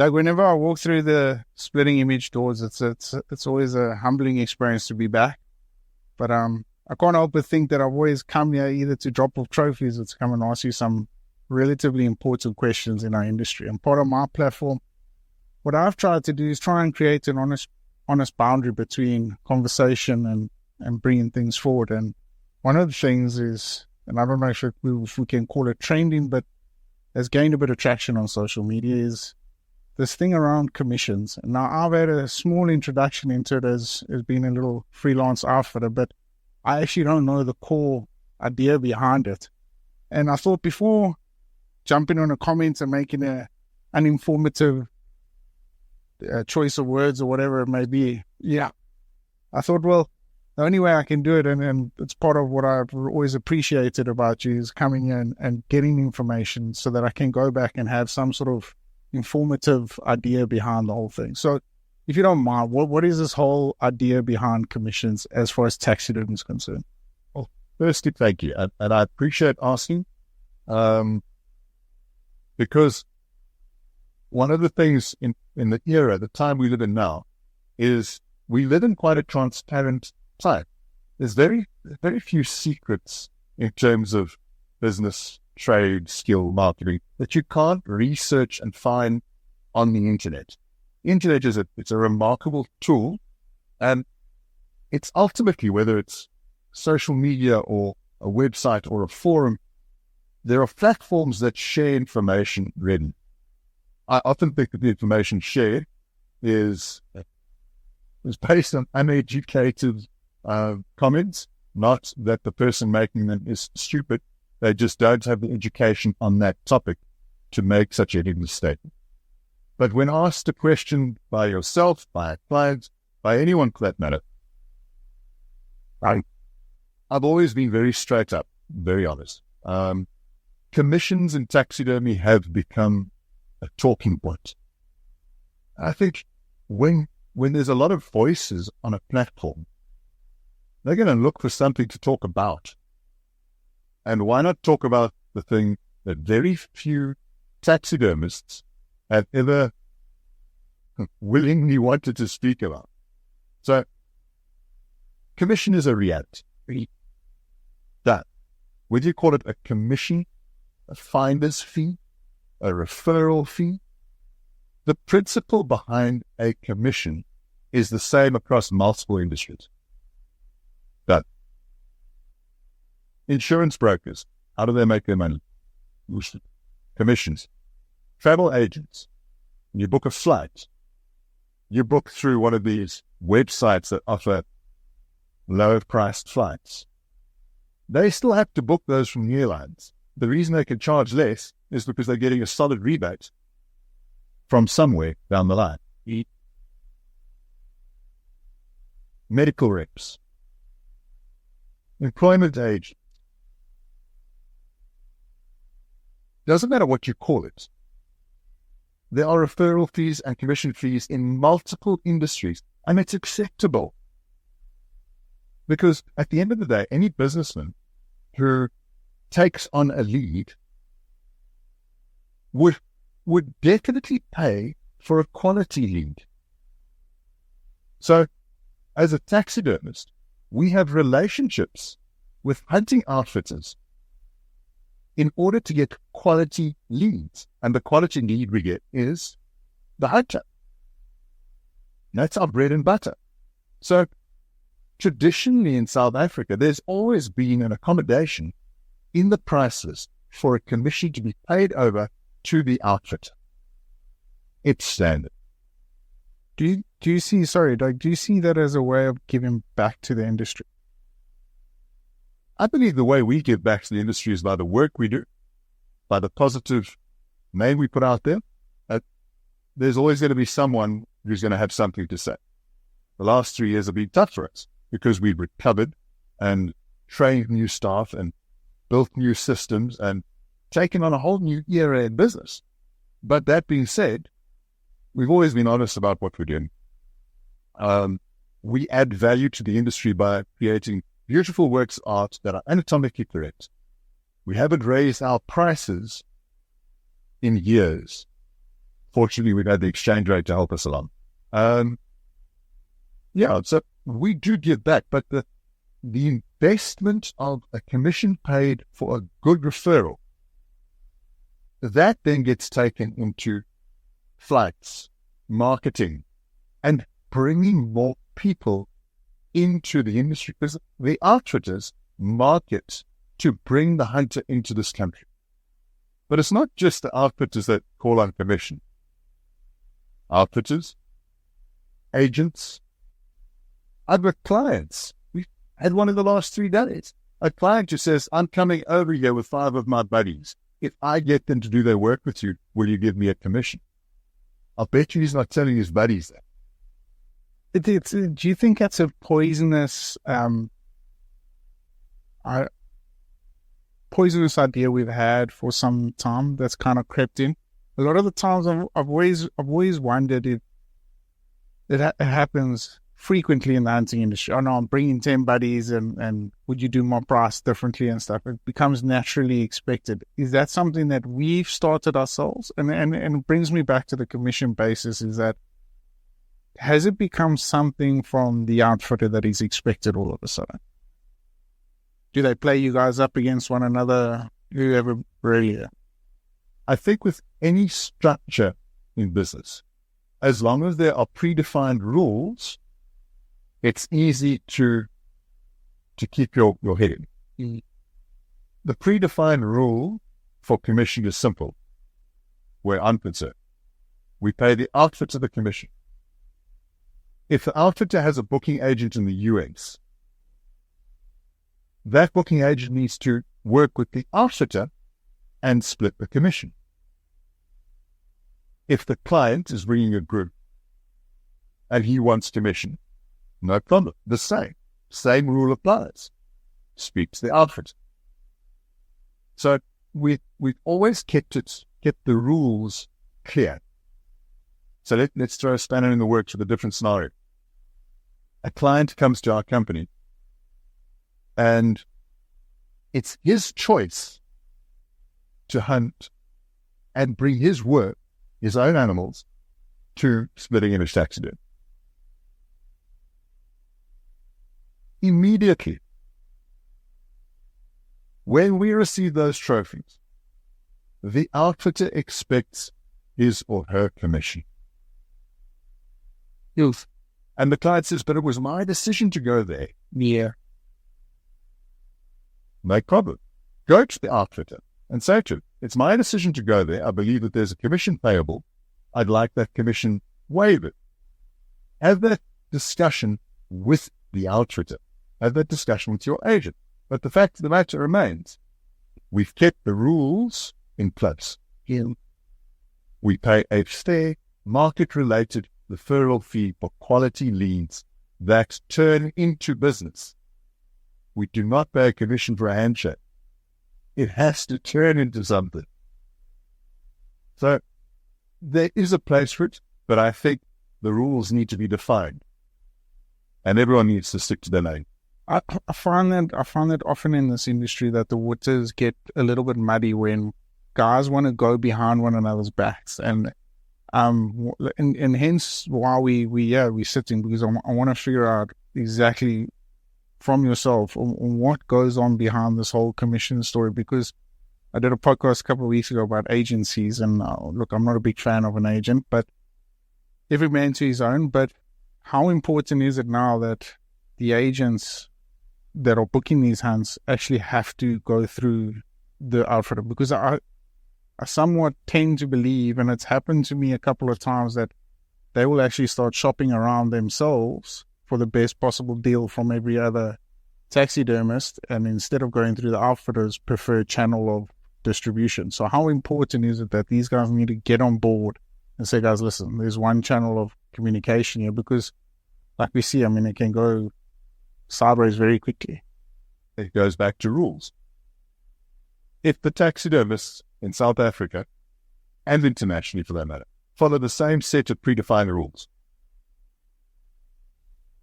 Doug, whenever I walk through the splitting image doors, it's always a humbling experience to be back. But I can't help but think that I've always come here either to drop off trophies or to come and ask you some relatively important questions in our industry. And part of my platform, what I've tried to do is try and create an honest boundary between conversation and bringing things forward. And one of the things is, and I don't know if we can call it trending, but has gained a bit of traction on social media, is this thing around commissions. And now I've had a small introduction into it as being a little freelance outfitter, but I actually don't know the core idea behind it. And I thought before jumping on a comment and making an informative choice of words or whatever it may be, I thought, well, the only way I can do it, and it's part of what I've always appreciated about you, is coming in and getting information so that I can go back and have some sort of informative idea behind the whole thing. So if you don't mind, what is this whole idea behind commissions as far as taxidermy is concerned? Well, firstly, thank you. And I appreciate asking, because one of the things in the era, the time we live in now, is we live in quite a transparent time. There's very, very few secrets in terms of business, trade, skill, marketing that you can't research and find on the internet. The internet it's a remarkable tool, and it's ultimately, whether it's social media or a website or a forum, there are platforms that share information readily. I often think that the information shared is based on uneducated comments, not that the person making them is stupid. They just don't have the education on that topic to make such a hidden statement. But when asked a question by yourself, by a client, by anyone for that matter, I've always been very straight up, very honest. Commissions in taxidermy have become a talking point. I think when there's a lot of voices on a platform, they're going to look for something to talk about. And why not talk about the thing that very few taxidermists have ever willingly wanted to speak about? So, commission is a reality. That, whether you call it a commission, a finder's fee, a referral fee, the principle behind a commission is the same across multiple industries. But insurance brokers, how do they make their money? Commissions. Travel agents, you book a flight, you book through one of these websites that offer lower priced flights. They still have to book those from the airlines. The reason they can charge less is because they're getting a solid rebate from somewhere down the line. Medical reps, employment agents. Doesn't matter what you call it. There are referral fees and commission fees in multiple industries, and it's acceptable. Because at the end of the day, any businessman who takes on a lead would definitely pay for a quality lead. So, as a taxidermist, we have relationships with hunting outfitters in order to get quality leads. And the quality lead we get is the hunter. That's our bread and butter. So, traditionally in South Africa, there's always been an accommodation in the price list for a commission to be paid over to the outfitter. It's standard. Do you see, sorry, Doug, do you see that as a way of giving back to the industry? I believe the way we give back to the industry is by the work we do, by the positive name we put out there. There's always going to be someone who's going to have something to say. The last 3 years have been tough for us because we've recovered and trained new staff and built new systems and taken on a whole new era in business. But that being said, we've always been honest about what we're doing. We add value to the industry by creating beautiful works of art that are anatomically correct. We haven't raised our prices in years. Fortunately, we've had the exchange rate to help us along. So we do give back, but the investment of a commission paid for a good referral, that then gets taken into flights, marketing, and bringing more people into the industry, because the outfitters market to bring the hunter into this country. But it's not just the outfitters that call on commission. Outfitters, agents, other clients. We've had one in the last 3 days. A client who says, I'm coming over here with 5 of my buddies. If I get them to do their work with you, will you give me a commission? I'll bet you he's not telling his buddies that. Do you think that's a poisonous idea we've had for some time that's kind of crept in? A lot of the times I've always wondered if it happens frequently in the hunting industry. Oh no, I'm bringing 10 buddies and would you do my price differently and stuff? It becomes naturally expected. Is that something that we've started ourselves? And it brings me back to the commission basis, is that has it become something from the outfitter that is expected all of a sudden? Do they play you guys up against one another? Whoever really? I think with any structure in business, as long as there are predefined rules, it's easy to keep your head in. The predefined rule for commission is simple. Where I'm concerned, we pay the outfitter the commission. If the outfitter has a booking agent in the US, that booking agent needs to work with the outfitter and split the commission. If the client is bringing a group and he wants commission, no problem. The same rule applies. Speak to the outfitter. So we've always kept the rules clear. So let's throw a spanner in the works with a different scenario. A client comes to our company and it's his choice to hunt and bring his work, his own animals, to splitting image taxidermy. Immediately, when we receive those trophies, the outfitter expects his or her commission. Yes. And the client says, but it was my decision to go there. Yeah. No problem. Go to the outfitter and say to him, it's my decision to go there. I believe that there's a commission payable. I'd like that commission waived. Have that discussion with the outfitter. Have that discussion with your agent. But the fact of the matter remains, we've kept the rules in place. Yeah. We pay a fair, market-related referral fee for quality leads that turn into business. We do not pay a commission for a handshake. It has to turn into something. So there is a place for it, but I think the rules need to be defined, and everyone needs to stick to their lane. I find that often in this industry that the waters get a little bit muddy when guys want to go behind one another's backs, and hence why we sitting, because I want to figure out exactly from yourself on what goes on behind this whole commission story. Because I did a podcast a couple of weeks ago about agencies, and look, I'm not a big fan of an agent, but every man to his own. But how important is it now that the agents that are booking these hunts actually have to go through the outfitter? Because I somewhat tend to believe, and it's happened to me a couple of times, that they will actually start shopping around themselves for the best possible deal from every other taxidermist, and instead of going through the outfitter's preferred channel of distribution. So how important is it that these guys need to get on board and say, guys, listen, there's one channel of communication here? Because like we see, it can go sideways very quickly. It goes back to rules. If the taxidermists in South Africa, and internationally for that matter, follow the same set of predefined rules,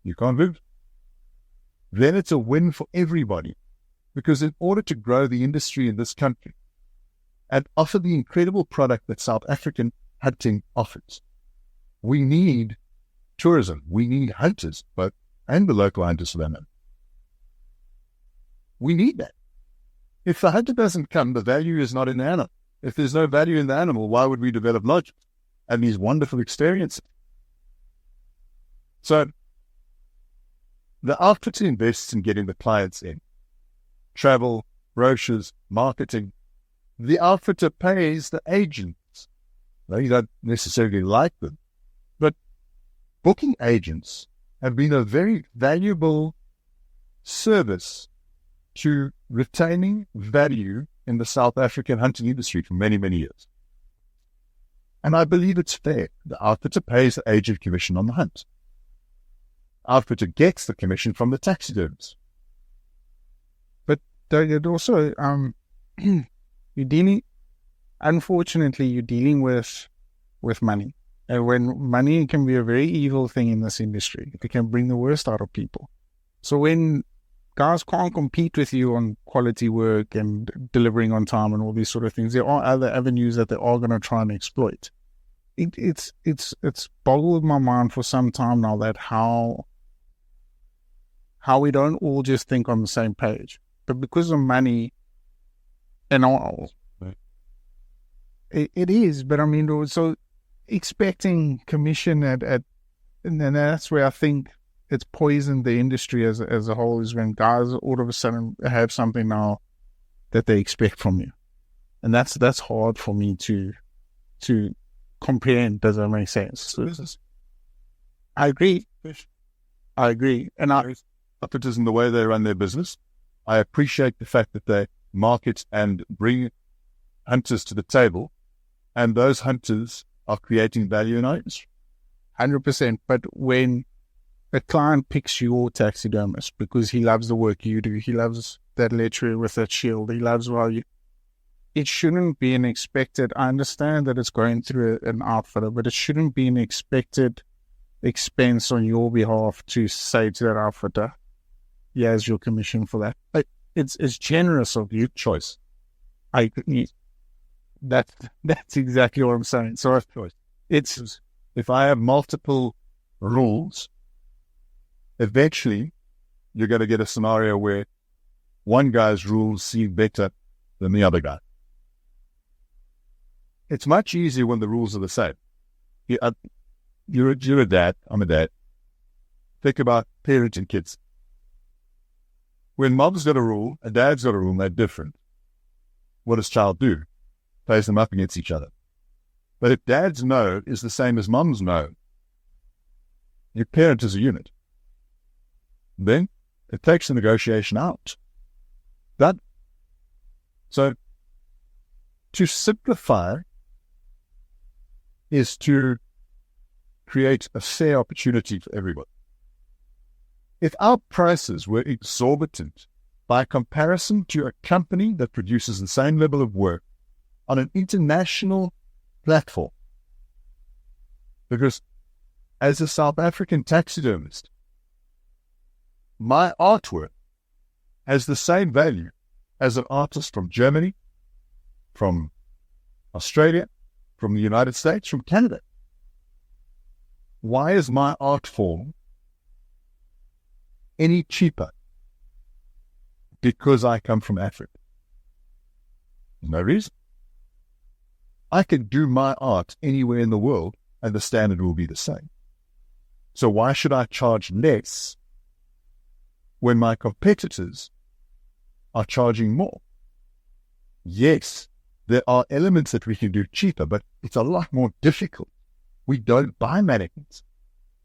you can't move. Then it's a win for everybody. Because in order to grow the industry in this country and offer the incredible product that South African hunting offers. We need tourism. We need hunters, and the local hunters for that matter. We need that. If the hunter doesn't come, the value is not in the animal. If there's no value in the animal, why would we develop lodges and these wonderful experiences? So the outfitter invests in getting the clients in. Travel, brochures, marketing. The outfitter pays the agents. They don't necessarily like them, but booking agents have been a very valuable service to retaining value in the South African hunting industry for many, many years. And I believe it's fair. The outfitter pays the agent commission on the hunt. The outfitter gets the commission from the taxidermists. But it also, unfortunately, you're dealing with money. And when money can be a very evil thing in this industry, it can bring the worst out of people. So when guys can't compete with you on quality work and delivering on time and all these sort of things, there are other avenues that they are going to try and exploit. It's boggled my mind for some time now that how we don't all just think on the same page. But because of money and all, right. It is. But I mean, so expecting commission and that's where I think it's poisoned the industry as a whole, is when guys all of a sudden have something now that they expect from you. And that's hard for me to comprehend. Does that make sense? Business. I agree. And Outfitters in the way they run their business. I appreciate the fact that they market and bring hunters to the table, and those hunters are creating value in our industry. 100%. But when a client picks your taxidermist because he loves the work you do, he loves that lechery with that shield, he loves it shouldn't be an expected, I understand that it's going through an outfitter, but it shouldn't be an expected expense on your behalf to say to that outfitter, here's your commission for that. But it's generous of you. Choice. That's exactly what I'm saying. So if I have multiple rules, eventually you're going to get a scenario where one guy's rules seem better than the other guy. It's much easier when the rules are the same. You're a dad, I'm a dad. Think about parents and kids. When mom's got a rule and dad's got a rule, they're different. What does child do? Plays them up against each other. But if dad's no is the same as mom's no, your parent is a unit. Then it takes the negotiation out. So to simplify is to create a fair opportunity for everyone. If our prices were exorbitant by comparison to a company that produces the same level of work on an international platform, because as a South African taxidermist, my artwork has the same value as an artist from Germany, from Australia, from the United States, from Canada. Why is my art form any cheaper? Because I come from Africa. No reason. I can do my art anywhere in the world and the standard will be the same. So why should I charge less when my competitors are charging more? Yes, there are elements that we can do cheaper, but it's a lot more difficult. We don't buy mannequins.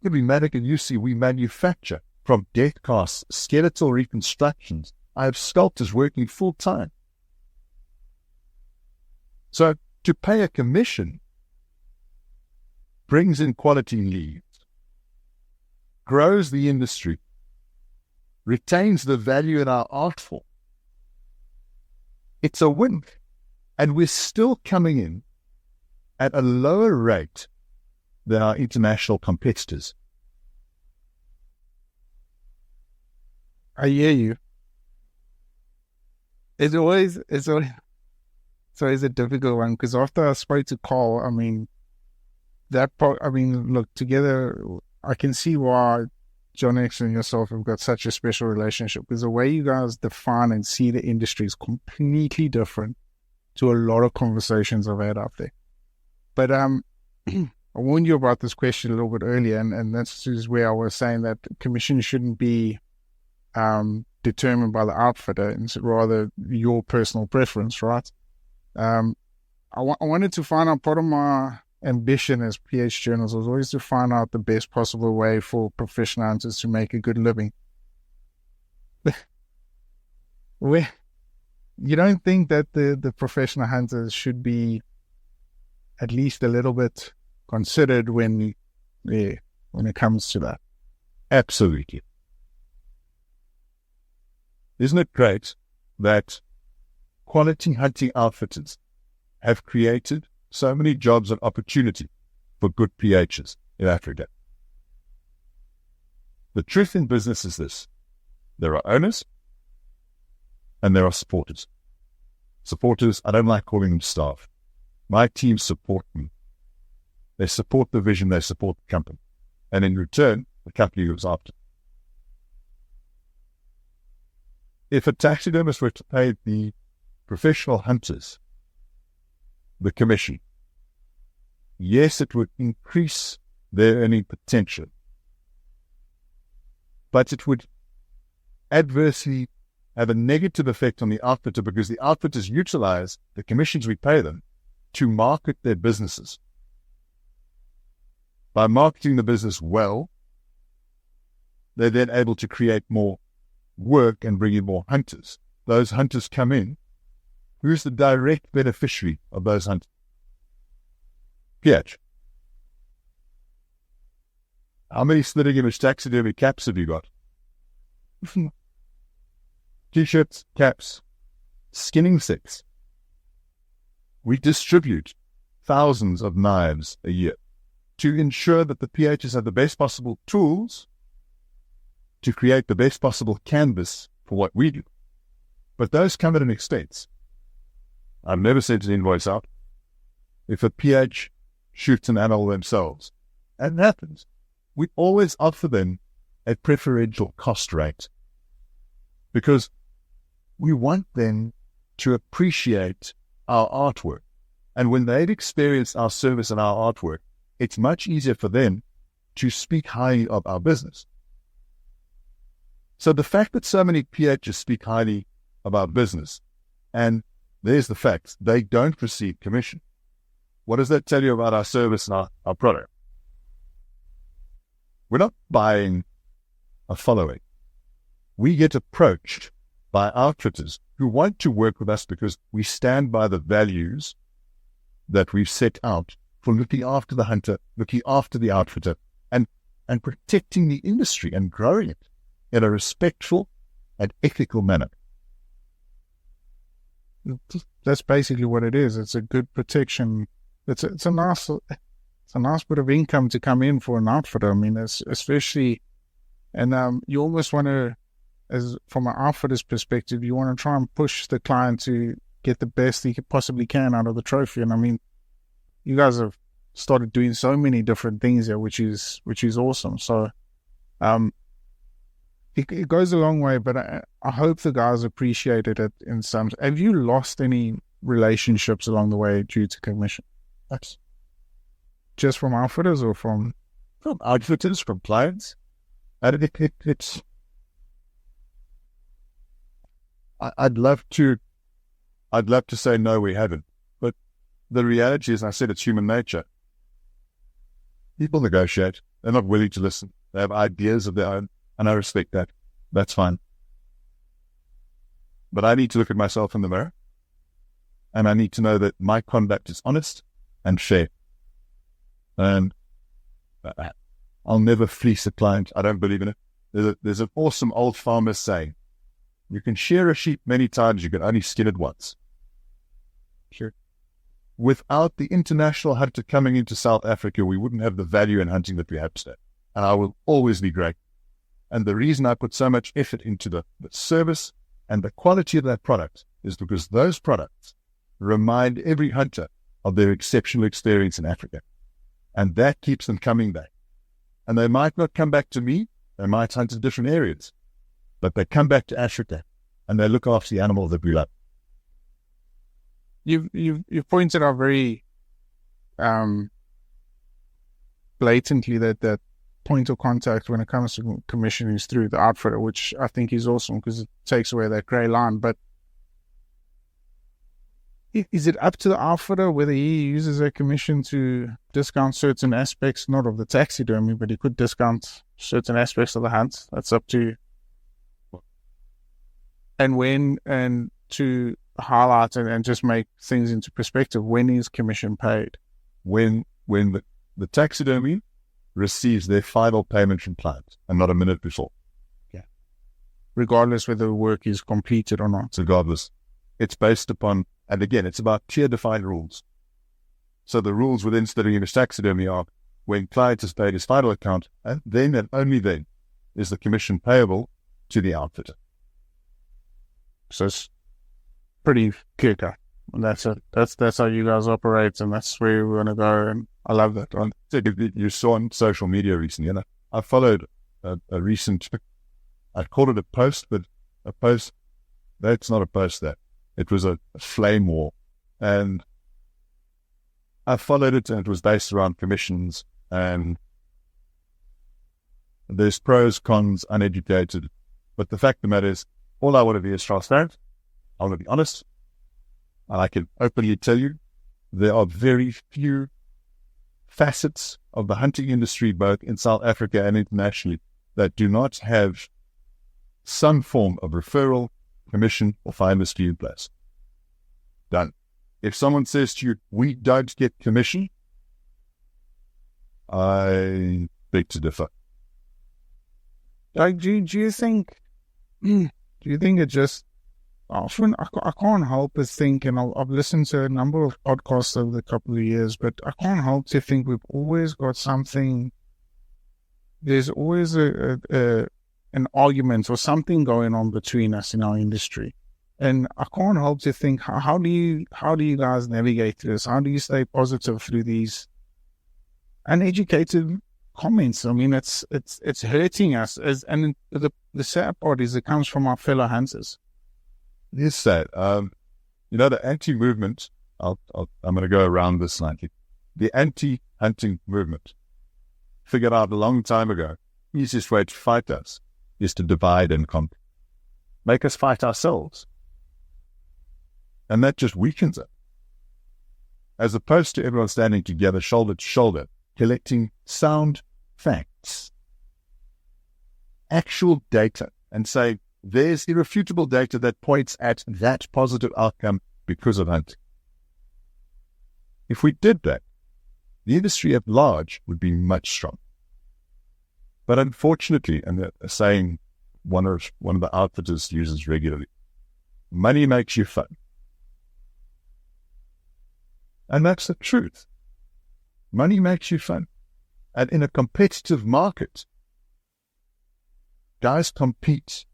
Every mannequin you see, we manufacture, from death casts, skeletal reconstructions. I have sculptors working full time. So to pay a commission brings in quality leads, grows the industry, retains the value in our art form. It's a win. And we're still coming in at a lower rate than our international competitors. I hear you. It's always a difficult one, because after I spoke to Carl, I mean, that part, I mean, look, together, I can see why John X and yourself have got such a special relationship, because the way you guys define and see the industry is completely different to a lot of conversations I've had out there. But I warned you about this question a little bit earlier, and this is where I was saying that commission shouldn't be determined by the outfitter, and rather your personal preference, right? I wanted to find out, part of my ambition as PH journals was always to find out the best possible way for professional hunters to make a good living. You don't think that the professional hunters should be at least a little bit considered when it comes to that? Absolutely. Isn't it great that quality hunting outfitters have created so many jobs and opportunity for good PHs in Africa? The truth in business is this: there are owners and there are supporters. Supporters, I don't like calling them staff. My team support me. They support the vision, they support the company. And in return, the company looks after. If a taxidermist were to pay the professional hunters the commission, yes, it would increase their earning potential, but it would adversely have a negative effect on the outfitter, because the outfitters utilize the commissions we pay them to market their businesses. By marketing the business well, they're then able to create more work and bring in more hunters. Those hunters come in. Who's the direct beneficiary of those hunters? PH. How many splitting image taxidermy caps have you got? T-shirts, caps, skinning sets. We distribute thousands of knives a year to ensure that the PHs have the best possible tools to create the best possible canvas for what we do. But those come at an expense. I've never sent an invoice out. If a PH shoots an animal themselves, and it happens, we always offer them a preferential cost rate, because we want them to appreciate our artwork. And when they've experienced our service and our artwork, it's much easier for them to speak highly of our business. So the fact that so many PHs speak highly of our business, and there's the fact, they don't receive commission. What does that tell you about our service and our product? We're not buying a following. We get approached by outfitters who want to work with us because we stand by the values that we've set out for looking after the hunter, looking after the outfitter, and protecting the industry and growing it in a respectful and ethical manner. That's basically what it is. It's a good protection. It's a nice bit of income to come in for an outfitter. I mean, especially, and you almost want to, as from an outfitter's perspective, you want to try and push the client to get the best he possibly can out of the trophy. And I mean, you guys have started doing so many different things here, which is awesome. So, it goes a long way, but I hope the guys appreciated it in some. Have you lost any relationships along the way due to commission? That's just from outfitters or from outfitters, from clients. And it's. I'd love to say no, we haven't. But the reality is, and I said it's human nature. People negotiate. They're not willing to listen. They have ideas of their own. And I respect that. That's fine. But I need to look at myself in the mirror. And I need to know that my conduct is honest and fair. And I'll never fleece a client. I don't believe in it. There's an awesome old farmer saying, you can shear a sheep many times, you can only skin it once. Sure. Without the international hunter coming into South Africa, we wouldn't have the value in hunting that we have today. And I will always be grateful. And the reason I put so much effort into the service and the quality of that product is because those products remind every hunter of their exceptional experience in Africa. And that keeps them coming back. And they might not come back to me. They might hunt in different areas. But they come back to Africa and they look after the animals that we love. You've pointed out very blatantly that point of contact when it comes to commission is through the outfitter, which I think is awesome because it takes away that grey line. But is it up to the outfitter whether he uses a commission to discount certain aspects, not of the taxidermy, but he could discount certain aspects of the hunt? That's up to. And to highlight and just make things into perspective, when is commission paid? When the taxidermy receives their final payment from client and not a minute before. Yeah. Regardless whether the work is completed or not. Regardless. It's based upon, and again, it's about clear defined rules. So the rules within Splitting Image Taxidermy are when client has paid his final account, and then and only then is the commission payable to the outfitter. So it's pretty clear cut. And that's it. That's how you guys operate, and that's where we're gonna go. And I love that. You saw on social media recently, and I followed a recent. I called it a post, but a post. That's not a post. That it was a flame war, and I followed it, and it was based around commissions, and there's pros, cons, uneducated. But the fact of the matter is, all I want to be is transparent. I want to be honest. And I can openly tell you, there are very few facets of the hunting industry, both in South Africa and internationally, that do not have some form of referral, commission, or finder's fee in place. Done. If someone says to you, we don't get commission, I beg to differ. Like, do you think it just often, I can't help but think, and I've listened to a number of podcasts over the couple of years, but I can't help to think we've always got something, there's always an argument or something going on between us in our industry. And I can't help to think, how do you guys navigate through this? How do you stay positive through these uneducated comments? I mean, it's hurting us. And the sad part is it comes from our fellow hunters. It is sad. The anti-movement, I'm going to go around this slightly. The anti-hunting movement figured out a long time ago, the easiest way to fight us is to divide and conquer. Make us fight ourselves. And that just weakens it. As opposed to everyone standing together, shoulder to shoulder, collecting sound facts, actual data, and saying, there's irrefutable data that points at that positive outcome because of hunting. If we did that, the industry at large would be much stronger. But unfortunately, and a saying one of the outfitters uses regularly, money makes you fun. And that's the truth. Money makes you fun. And in a competitive market, guys compete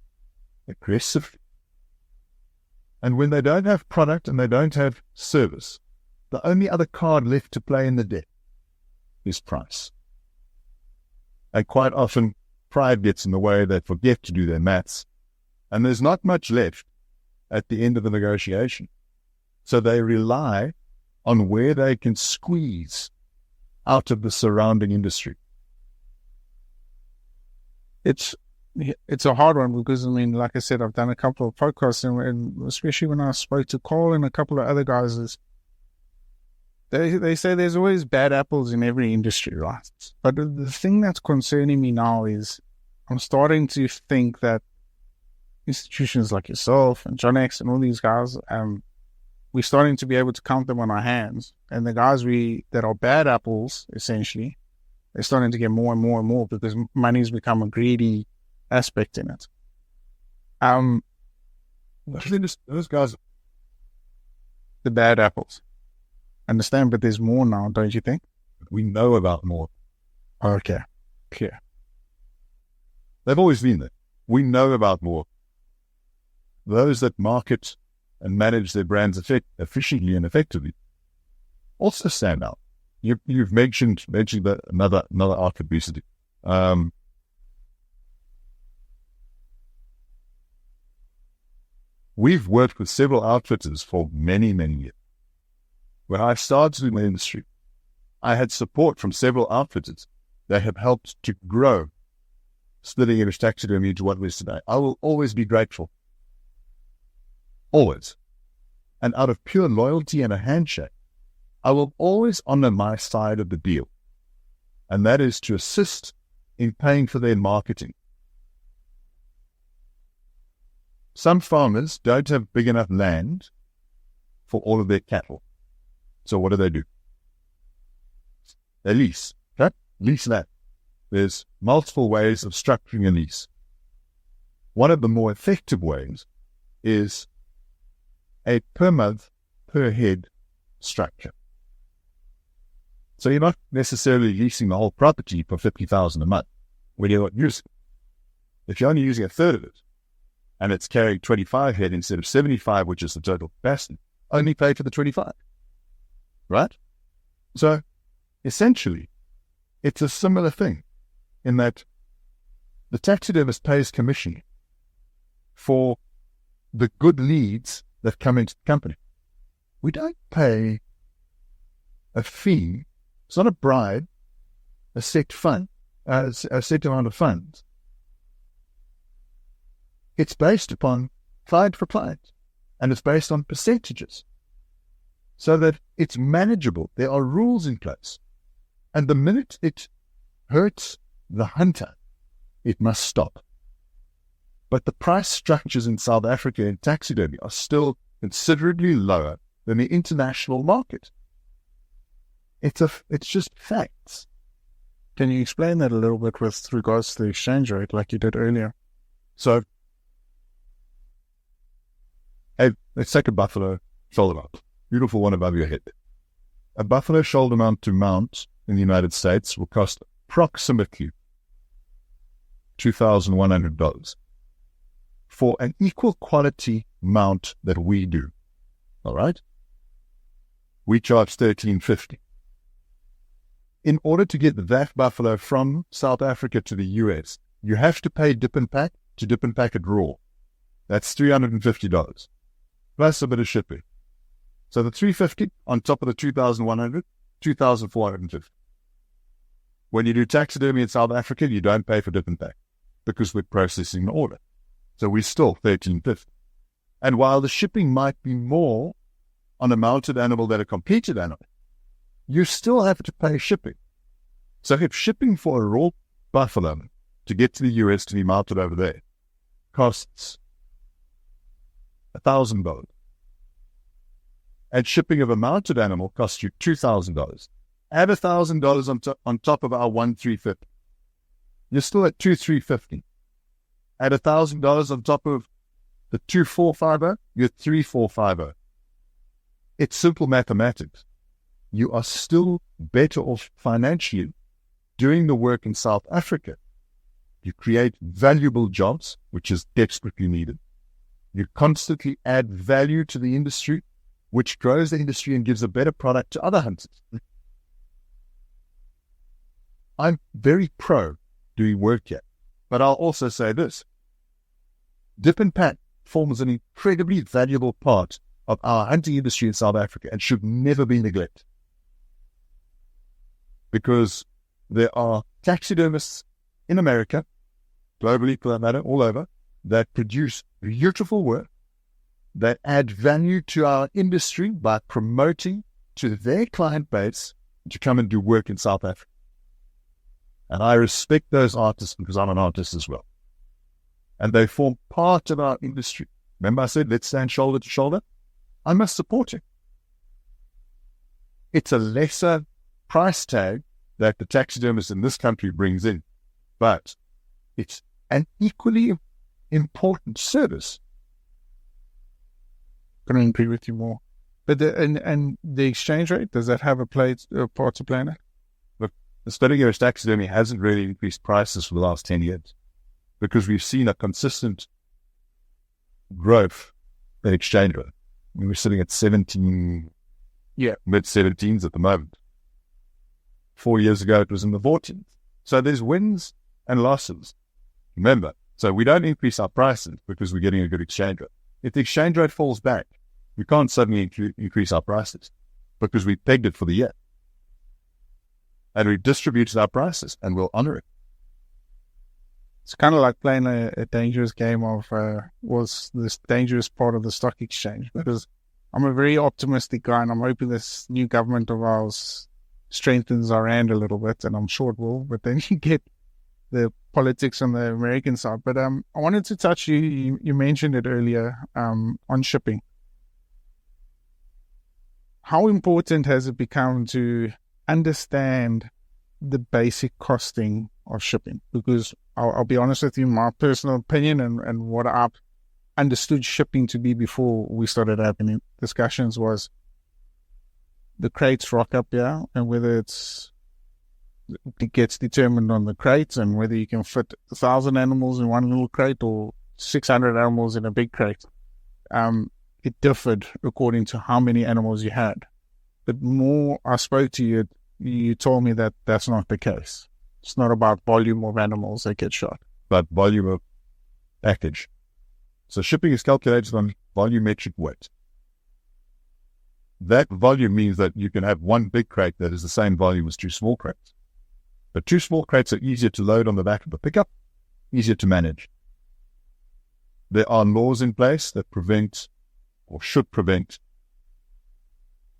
aggressively. And when they don't have product and they don't have service, the only other card left to play in the deck is price. And quite often, pride gets in the way. They forget to do their maths. And there's not much left at the end of the negotiation. So they rely on where they can squeeze out of the surrounding industry. It's a hard one because, I mean, like I said, I've done a couple of podcasts, and especially when I spoke to Cole and a couple of other guys, they say there's always bad apples in every industry, right? But the thing that's concerning me now is I'm starting to think that institutions like yourself and John X and all these guys, we're starting to be able to count them on our hands. And the guys that are bad apples, essentially, they're starting to get more and more and more because money's become a greedy aspect in it. Those guys, the bad apples. Understand, but there's more now, don't you think? we know about more. Okay. Clear. They've always been there. We know about more. Those that market and manage their brands efficiently and effectively also stand out. You've mentioned that another attribute. We've worked with several outfitters for many, many years. When I started in the industry, I had support from several outfitters that have helped to grow Splitting Image Taxidermy into what it is today. I will always be grateful. Always. And out of pure loyalty and a handshake, I will always honor my side of the deal. And that is to assist in paying for their marketing. Some farmers don't have big enough land for all of their cattle. So what do? They lease. Okay? Lease land. There's multiple ways of structuring a lease. One of the more effective ways is a per month, per head structure. So you're not necessarily leasing the whole property for $50,000 a month when you're not using it. If you're only using a third of it, and it's carrying 25 head instead of 75, which is the total capacity, only pay for the 25. Right? So essentially, it's a similar thing in that the taxidermist pays commission for the good leads that come into the company. We don't pay a fee. It's not a bribe, a set amount of funds. It's based upon client for client, and it's based on percentages so that it's manageable. There are rules in place. And the minute it hurts the hunter, it must stop. But the price structures in South Africa in taxidermy are still considerably lower than the international market. It's just facts. Can you explain that a little bit with regards to the exchange rate like you did earlier? So, hey, let's take a buffalo shoulder mount. Beautiful one above your head. A buffalo shoulder mount to mount in the United States will cost approximately $2,100 for an equal quality mount that we do. All right? We charge $1,350. In order to get that buffalo from South Africa to the US, you have to pay dip and pack to dip and pack it raw. That's $350 plus a bit of shipping. So the $350 on top of the $2,100, $2,450. When you do taxidermy in South Africa, you don't pay for dip and pack because we're processing the order. So we're still $1,350. And while the shipping might be more on a mounted animal than a completed animal, you still have to pay shipping. So if shipping for a raw buffalo to get to the US to be mounted over there costs $1,000, and shipping of a mounted animal costs you $2,000, add $1,000 on top of our $1,350, you're still at $2,350. Add $1,000 on top of the $2,450, you're $3,450. It's simple mathematics. You are still better off financially doing the work in South Africa. You create valuable jobs, which is desperately needed. You constantly add value to the industry, which grows the industry and gives a better product to other hunters. I'm very pro doing work here, but I'll also say this. Dip and pack forms an incredibly valuable part of our hunting industry in South Africa and should never be neglected. Because there are taxidermists in America, globally for that matter, all over, that produce beautiful work, that add value to our industry by promoting to their client base to come and do work in South Africa. And I respect those artists because I'm an artist as well. And they form part of our industry. Remember I said, let's stand shoulder to shoulder? I must support it. It's a lesser price tag that the taxidermist in this country brings in, but it's an equally important service. Couldn't agree with you more. But the exchange rate, does that have a part to play in it? Look, the Splitting Image Taxidermy hasn't really increased prices for the last 10 years because we've seen a consistent growth in exchange rate. I mean, we're sitting at 17, mid-17s at the moment. 4 years ago, it was in the 14th. So there's wins and losses. Remember, so we don't increase our prices because we're getting a good exchange rate. If the exchange rate falls back, we can't suddenly increase our prices because we pegged it for the year. And we've distributed our prices and we'll honor it. It's kind of like playing a dangerous game of was this dangerous part of the stock exchange, because I'm a very optimistic guy and I'm hoping this new government of ours strengthens our rand a little bit, and I'm sure it will, but then you get the politics on the American side. But I wanted to touch, you mentioned it earlier, on shipping. How important has it become to understand the basic costing of shipping? Because I'll be honest with you, my personal opinion and what I've understood shipping to be before we started having discussions was the crates rock up here, and whether it gets determined on the crates and whether you can fit 1,000 animals in one little crate or 600 animals in a big crate. It differed according to how many animals you had. But more I spoke to you, you told me that that's not the case. It's not about volume of animals that get shot, but volume of package. So shipping is calculated on volumetric weight. That volume means that you can have one big crate that is the same volume as two small crates. But two small crates are easier to load on the back of a pickup, easier to manage. There are laws in place that prevent, or should prevent,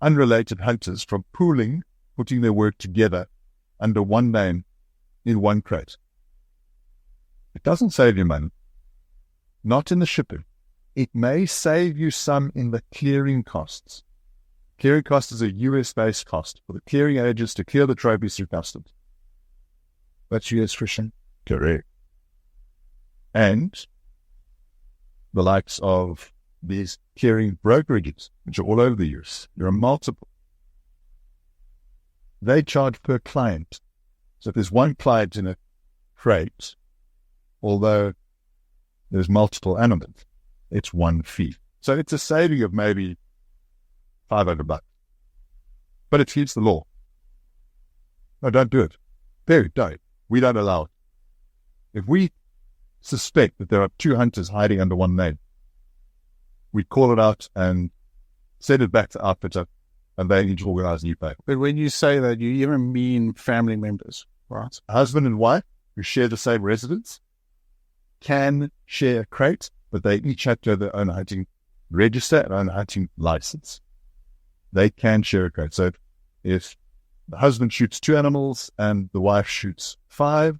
unrelated hunters from pooling, putting their work together under one name in one crate. It doesn't save you money. Not in the shipping. It may save you some in the clearing costs. Clearing cost is a US-based cost for the clearing agents to clear the trophies through customs. That's US fishing. Correct. And the likes of these clearing brokerages, which are all over the US. There are multiple. They charge per client. So if there's one client in a crate, although there's multiple animals, it's one fee. So it's a saving of maybe $500. But it feeds the law. No, don't do it. Period. Don't. We don't allow it. If we suspect that there are two hunters hiding under one name, we call it out and send it back to outfitter, and they need to organize a new pay. But when you say that, you even mean family members, right? Husband and wife who share the same residence can share a crate, but they each have to have their own hunting register and own hunting license. They can share a crate. So if the husband shoots 2 animals and the wife shoots 5,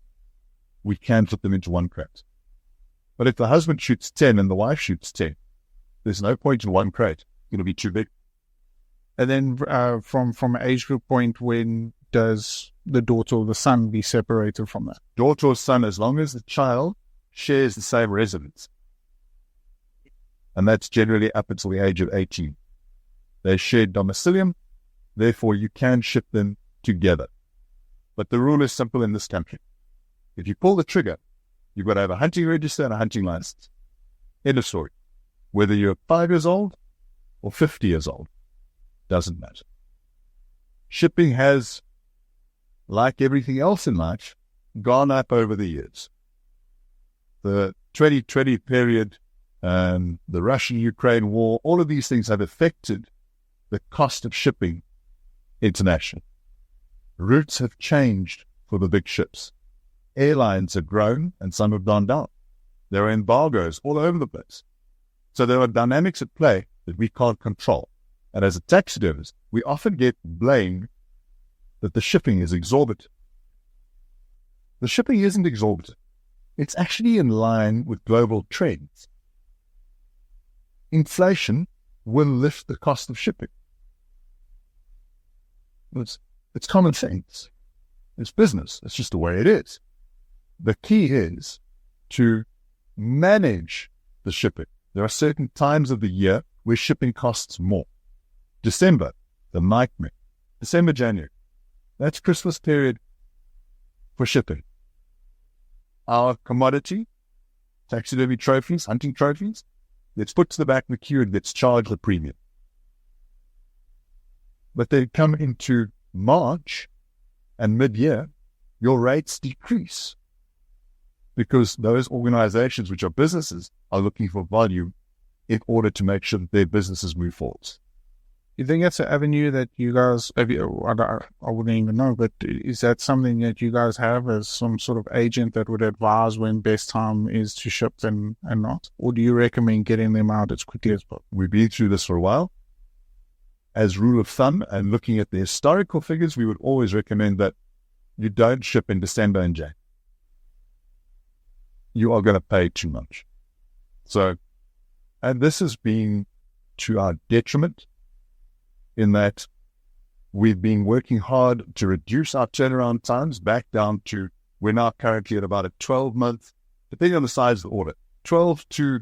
we can put them into one crate. But if the husband shoots 10 and the wife shoots 10, there's no point in one crate. It's going to be too big. And then from an age group point, when does the daughter or the son be separated from that? Daughter or son, as long as the child shares the same residence. And that's generally up until the age of 18. They share domicilium, therefore you can ship them together. But the rule is simple in this country. If you pull the trigger, you've got to have a hunting register and a hunting license. End of story. Whether you're 5 years old or 50 years old, doesn't matter. Shipping has, like everything else in life, gone up over the years. The 2020 period, the Russian-Ukraine war, all of these things have affected the cost of shipping internationally. Routes have changed for the big ships. Airlines have grown and some have gone down. There are embargoes all over the place. So there are dynamics at play that we can't control. And as a taxidermist, we often get blamed that the shipping is exorbitant. The shipping isn't exorbitant. It's actually in line with global trends. Inflation will lift the cost of shipping. It's common sense. It's business. It's just the way it is. The key is to manage the shipping. There are certain times of the year where shipping costs more. December, the nightmare. December, January. That's Christmas period for shipping. Our commodity, taxidermy trophies, hunting trophies, gets put to the back of the queue and gets charged a premium. But they come into March And mid-year, your rates decrease because those organizations, which are businesses, are looking for volume in order to make sure that their businesses move forward. You think that's an avenue that you guys, I wouldn't even know, but is that something that you guys have as some sort of agent that would advise when best time is to ship and not? Or do you recommend getting them out as quickly as possible? We've been through this for a while. As rule of thumb, and looking at the historical figures, we would always recommend that you don't ship in December and January. You are going to pay too much. So, and this has been to our detriment, in that we've been working hard to reduce our turnaround times back down to, we're now currently at about a 12-month, depending on the size of the order, 12 to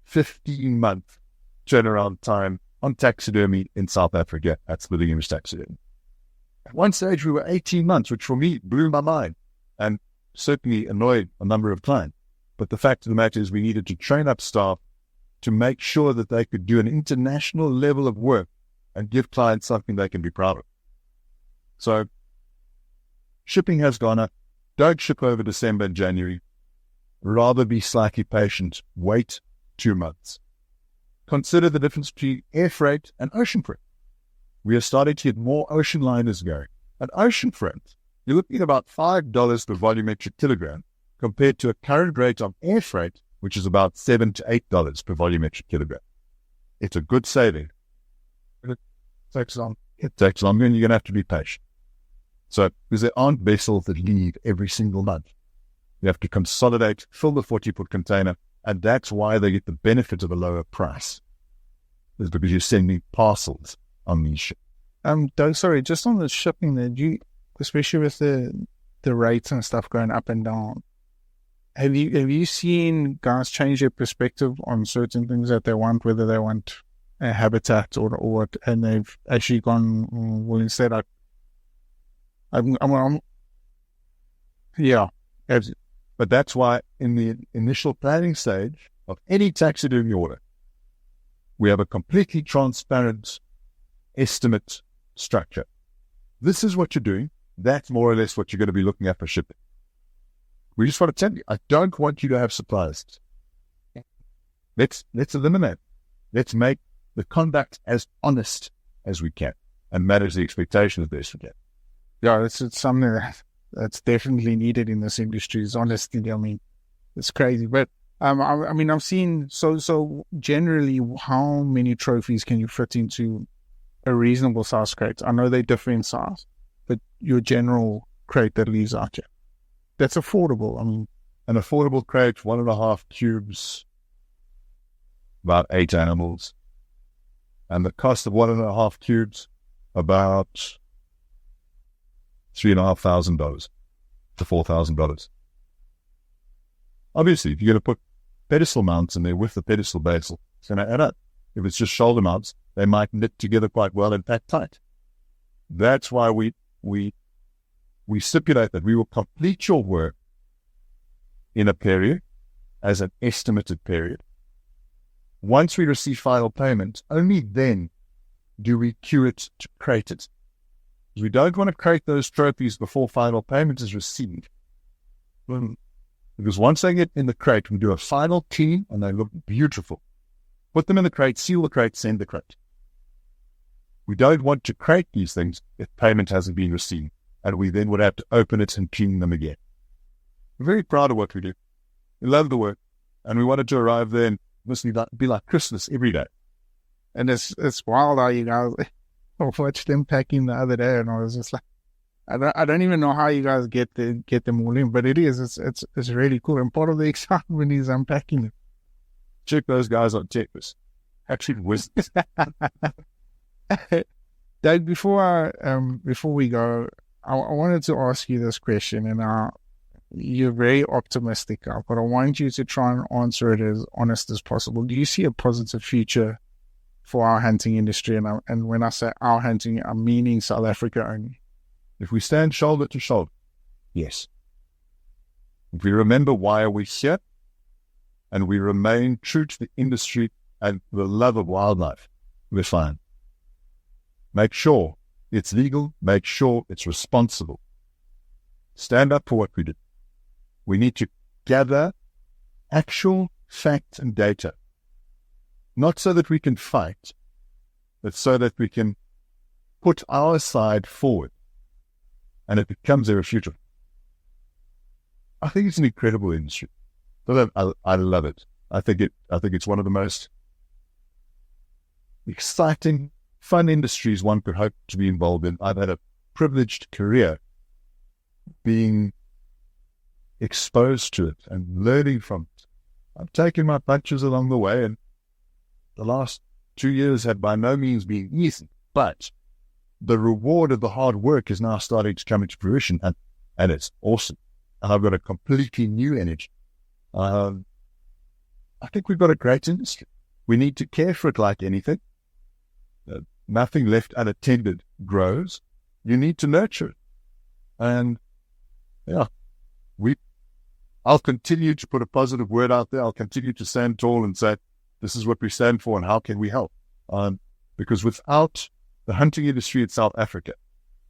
15-month turnaround time on taxidermy in South Africa at Splitting Image Taxidermy. At one stage, we were 18 months, which for me blew my mind and certainly annoyed a number of clients. But the fact of the matter is we needed to train up staff to make sure that they could do an international level of work and give clients something they can be proud of. So shipping has gone up. Don't ship over December and January. Rather be slightly patient. Wait 2 months. Consider the difference between air freight and ocean freight. We are starting to get more ocean liners going. At ocean freight, you're looking at about $5 per volumetric kilogram compared to a current rate of air freight, which is about $7 to $8 per volumetric kilogram. It's a good saving. It takes longer and you're going to have to be patient. So, because there aren't vessels that leave every single month. You have to consolidate, fill the 40-foot container, and that's why they get the benefit of a lower price. It's because you're sending parcels on these ships. Doug, sorry, just on the shipping there, especially with the rates and stuff going up and down, have you seen guys change their perspective on certain things that they want, whether they want a habitat or what, and they've actually gone, well, instead yeah. But that's why in the initial planning stage of any taxidermy order, we have a completely transparent estimate structure. This is what you're doing. That's more or less what you're going to be looking at for shipping. We just want to tell you, I don't want you to have surprises. Let's eliminate. Let's make the conduct as honest as we can and manage the expectation as best we can. Yeah, it's something that's definitely needed in this industry, is honesty. I mean, it's crazy. But I mean, I've seen, so generally, how many trophies can you fit into a reasonable size crate? I know they differ in size, but your general crate that leaves out here, that's affordable. I mean, an affordable crate, 1.5 cubes, about 8 animals. And the cost of 1.5 cubes, about $3,500 to $4,000. Obviously, if you're going to put pedestal mounts in there with the pedestal base, it's going to add up. If it's just shoulder mounts, they might knit together quite well and pack tight. That's why we stipulate that we will complete your work in a period as an estimated period. Once we receive final payment, only then do we queue it to crate it. We don't want to crate those trophies before final payment is received. Because once they get in the crate, we do a final clean and they look beautiful. Put them in the crate, seal the crate, send the crate. We don't want to crate these things if payment hasn't been received, and we then would have to open it and clean them again. We're very proud of what we do. We love the work, and we wanted to arrive there and must be like Christmas every day. And it's wild how you guys, I watched them packing the other day and I was just like, I don't even know how you guys get them all in, but it's really cool. And part of the excitement is unpacking them. Check those guys on Texas. Actually, wizards. Doug, before we go, I wanted to ask you this question, and you're very optimistic, but I want you to try and answer it as honest as possible. Do you see a positive future for our hunting industry? And when I say our hunting, I'm meaning South Africa only. If we stand shoulder to shoulder, yes. If we remember why are we here, and we remain true to the industry and the love of wildlife, we're fine. Make sure it's legal, make sure it's responsible, stand up for what we do. We need to gather actual facts and data, not so that we can fight, but so that we can put our side forward and it becomes irrefutable. I think it's an incredible industry. I love it. I think it's one of the most exciting, fun industries one could hope to be involved in. I've had a privileged career being exposed to it and learning from it. I've taken my punches along the way, and the last 2 years have by no means been easy, but the reward of the hard work is now starting to come into fruition, and it's awesome. And I've got a completely new energy. I think we've got a great industry. We need to care for it like anything. Nothing left unattended grows. You need to nurture it. And yeah, I'll continue to put a positive word out there. I'll continue to stand tall and say, this is what we stand for and how can we help? Because without the hunting industry in South Africa,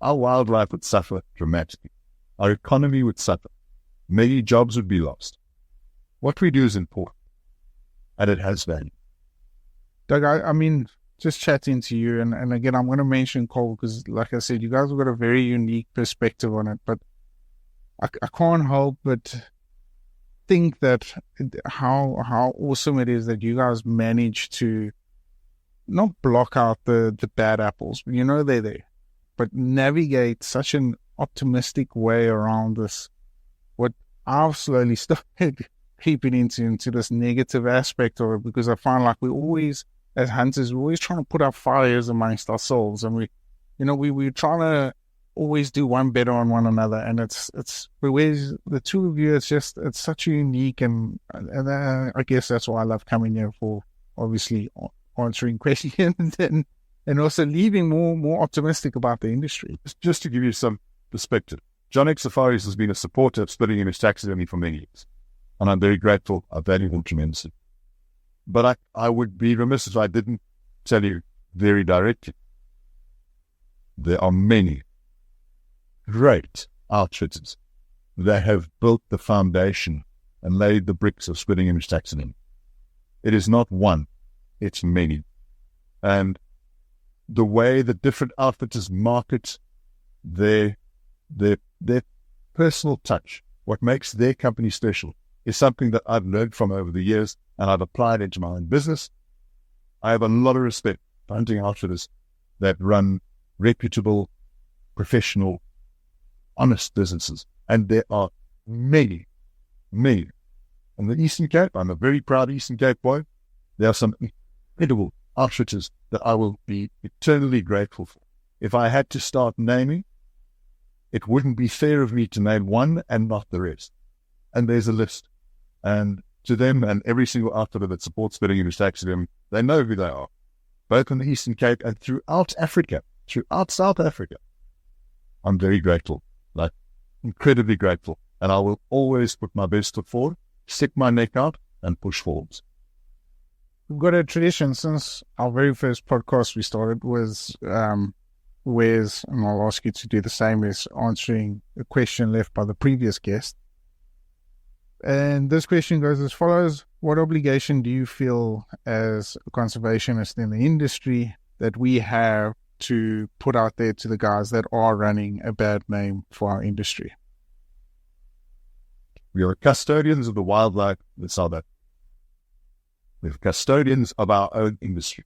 our wildlife would suffer dramatically. Our economy would suffer. Many jobs would be lost. What we do is important, and it has value. Doug, I mean, just chatting to you, and again, I'm going to mention Cole because, like I said, you guys have got a very unique perspective on it, but I can't help but think that how awesome it is that you guys manage to not block out the bad apples, you know they're there, but navigate such an optimistic way around this. What I've slowly started creeping into this negative aspect of it, because I find like we always, as hunters, we're always trying to put our fires amongst ourselves, and we're trying to always do one better on one another, and it's whereas the two of you, it's such a unique, and I guess that's why I love coming here for, obviously answering questions and also leaving more optimistic about the industry. Just to give you some perspective, John X Safaris has been a supporter of splitting image taxidermy for many years, and I'm very grateful. I value him tremendously. But I would be remiss if I didn't tell you very directly, there are many great outfitters that have built the foundation and laid the bricks of splitting image taxidermy. It is not one, it's many. And the way that different outfitters market their personal touch, what makes their company special, is something that I've learned from over the years, and I've applied into my own business. I have a lot of respect for hunting outfitters that run reputable, professional, honest businesses. And there are many. In the Eastern Cape, I'm a very proud Eastern Cape boy. There are some incredible outfitters that I will be eternally grateful for. If I had to start naming, it wouldn't be fair of me to name one and not the rest. And there's a list. And to them and every single outfitter that supports splitting image taxidermy, they know who they are, both in the Eastern Cape and throughout Africa, throughout South Africa. I'm very grateful, like incredibly grateful. And I will always put my best foot forward, stick my neck out, and push forwards. We've got a tradition since our very first podcast we started was Wes, and I'll ask you to do the same, as answering a question left by the previous guest. And this question goes as follows: what obligation do you feel as a conservationist in the industry that we have to put out there to the guys that are running a bad name for our industry? We are custodians of the wildlife in South Africa. We're custodians of our own industry.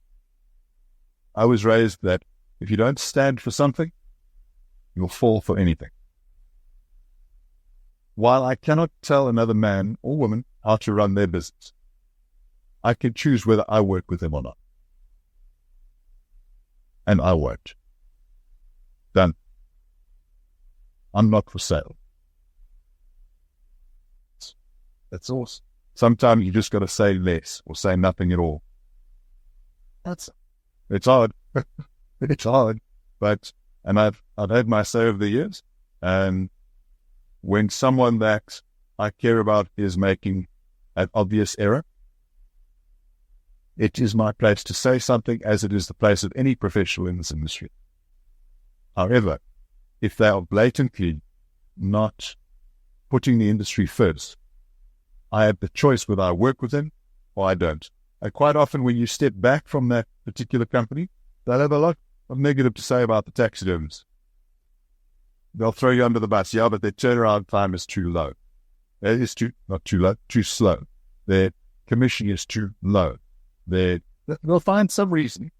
I was raised that if you don't stand for something, you'll fall for anything. While I cannot tell another man or woman how to run their business, I can choose whether I work with them or not. And I won't. Done. I'm not for sale. That's awesome. Sometimes you just got to say less or say nothing at all. It's hard. It's hard. And I've had my say over the years. And when someone that I care about is making an obvious error, it is my place to say something, as it is the place of any professional in this industry. However, if they are blatantly not putting the industry first. I have the choice whether I work with them or I don't. And quite often when you step back from that particular company, they'll have a lot of negative to say about the taxidermists. They'll throw you under the bus. Yeah, but their turnaround time is too low. It is not too low, too slow. Their commission is too low. They'll find some reason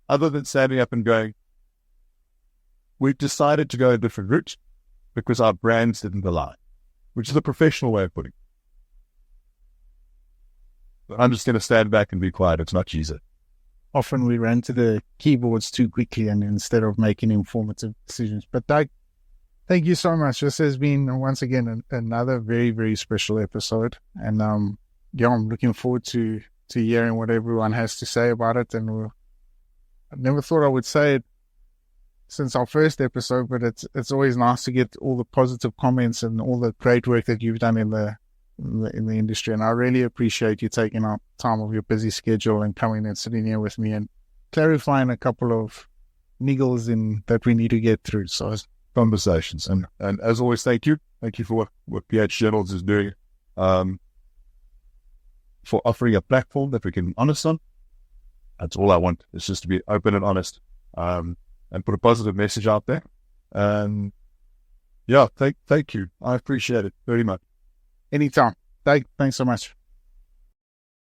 other than standing up and going, we've decided to go a different route because our brands didn't align, which is a professional way of putting it. But I'm just going to stand back and be quiet. It's much easier. Often we ran to the keyboards too quickly and instead of making informative decisions. But Doug, thank you so much. This has been, once again, another very, very special episode. And I'm looking forward to hearing what everyone has to say about it. And I never thought I would say it since our first episode, but it's always nice to get all the positive comments and all the great work that you've done in the industry. And I really appreciate you taking up time of your busy schedule and coming and sitting here with me and clarifying a couple of niggles that we need to get through. So conversations. And as always, thank you. Thank you for what PH Journals is doing, for offering a platform that we can be honest on. That's all I want. It's just to be open and honest, and put a positive message out there. And thank you. I appreciate it very much. Anytime. Thanks so much.